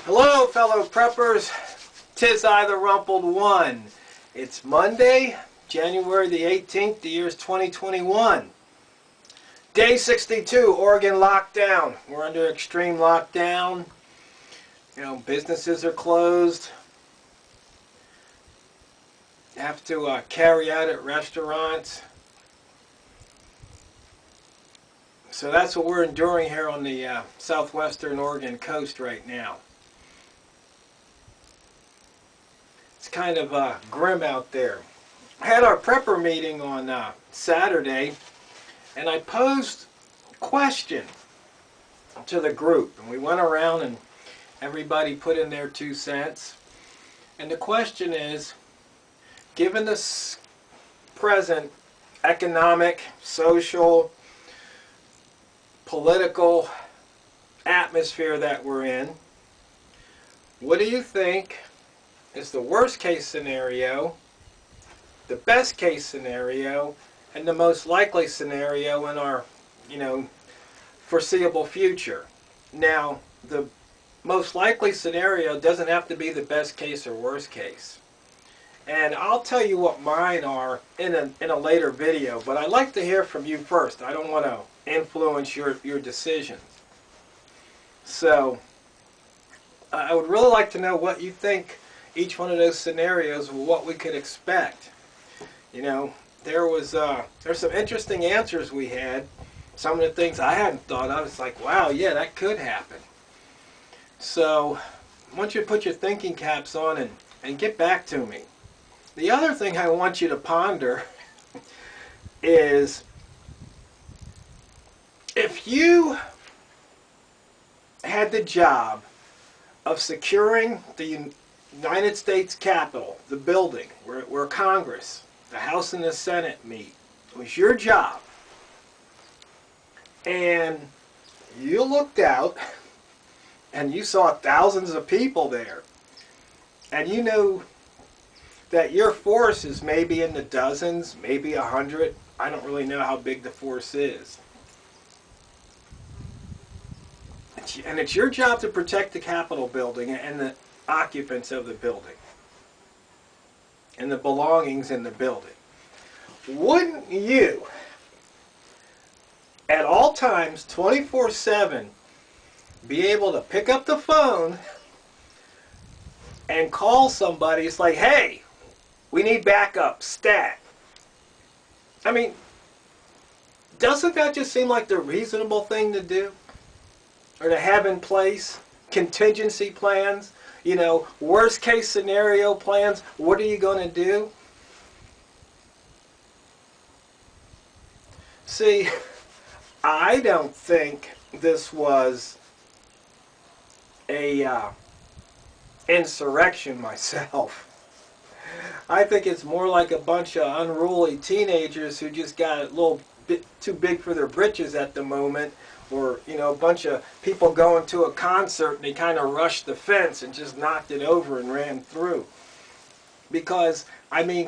Hello, fellow preppers. 'Tis I, the Rumpled One. It's Monday, January the 18th. The year is 2021. Day 62, Oregon lockdown. We're under extreme lockdown. Businesses are closed. Have to carry out at restaurants. So that's what we're enduring here on the southwestern Oregon coast right now. It's kind of grim out there. I had our prepper meeting on Saturday, and I posed a question to the group. And we went around and everybody put in their 2 cents. And the question is, given the present economic, social, political atmosphere that we're in, what do you think is the worst case scenario, the best case scenario, and the most likely scenario in our, foreseeable future? Now, the most likely scenario doesn't have to be the best case or worst case. And I'll tell you what mine are in a later video, but I'd like to hear from you first. I don't want to influence your decisions. So, I would really like to know what you think each one of those scenarios, what we could expect. There's some interesting answers we had. Some of the things I hadn't thought of. It's like, wow, yeah, that could happen. So, I want you to put your thinking caps on and get back to me. The other thing I want you to ponder is, if you had the job of securing the United States Capitol, the building where Congress, the House and the Senate meet, it was your job, and you looked out and you saw thousands of people there, and you knew that your force is maybe in the dozens, maybe 100. I don't really know how big the force is. And it's your job to protect the Capitol building and the occupants of the building and the belongings in the building. Wouldn't you, at all times, 24/7, be able to pick up the phone and call somebody? It's like, hey, we need backup, stat. I mean, doesn't that just seem like the reasonable thing to do? Or to have in place contingency plans, worst case scenario plans. What are you going to do? See, I don't think this was a insurrection myself. I think it's more like a bunch of unruly teenagers who just got a little bit too big for their britches at the moment, or a bunch of people going to a concert and they kind of rushed the fence and just knocked it over and ran through. Because,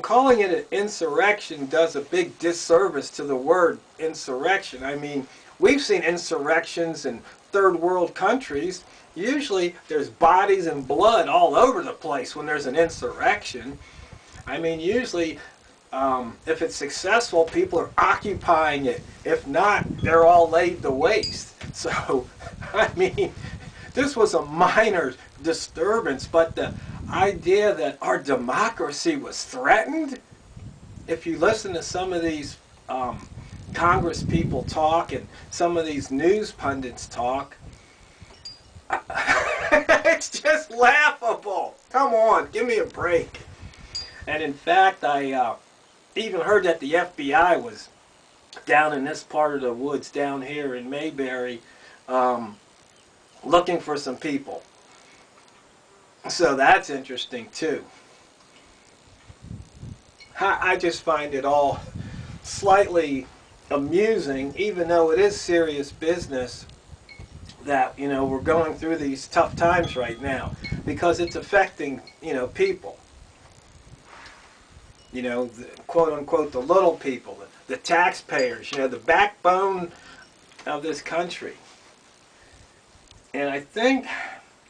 calling it an insurrection does a big disservice to the word insurrection. We've seen insurrections in third world countries. Usually there's bodies and blood all over the place when there's an insurrection. Usually if it's successful, people are occupying it. If not, they're all laid to waste. So, this was a minor disturbance, but the idea that our democracy was threatened, if you listen to some of these Congress people talk and some of these news pundits talk, it's just laughable. Come on, give me a break. And in fact, I even heard that the FBI was down in this part of the woods down here in Mayberry looking for some people. So that's interesting too. I just find it all slightly amusing, even though it is serious business that we're going through these tough times right now, because it's affecting people. The, quote unquote, the little people, the taxpayers, the backbone of this country. And I think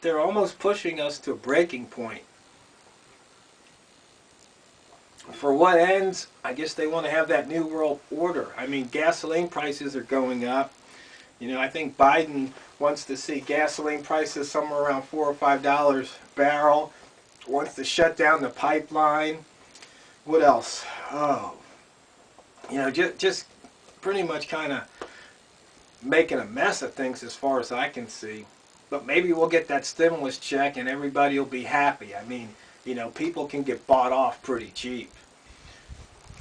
they're almost pushing us to a breaking point. For what ends? I guess they want to have that new world order. I mean, gasoline prices are going up. You know, I think Biden wants to see gasoline prices somewhere around $4 or $5 a barrel. Wants to shut down the pipeline. What else? Oh, you know, just pretty much kind of making a mess of things as far as I can see. But maybe we'll get that stimulus check and everybody will be happy. I mean, you know, people can get bought off pretty cheap.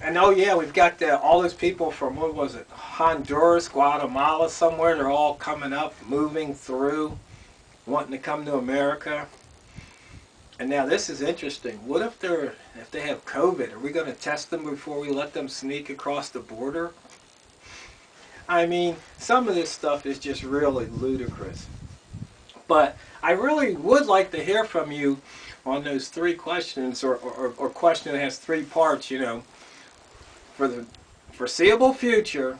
And oh yeah, we've got all those people from, what was it, Honduras, Guatemala, somewhere. They're all coming up, moving through, wanting to come to America. And now this is interesting. What if they have COVID? Are we going to test them before we let them sneak across the border? I mean, some of this stuff is just really ludicrous. But I really would like to hear from you on those three questions, or question that has three parts, you know. For the foreseeable future,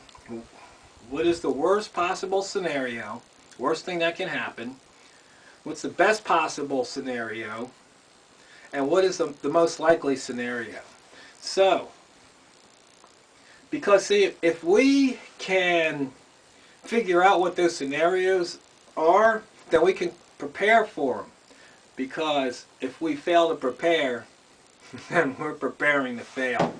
what is the worst possible scenario? Worst thing that can happen? What's the best possible scenario? And what is the most likely scenario? So, because see, if we can figure out what those scenarios are, then we can prepare for them. Because if we fail to prepare, then we're preparing to fail.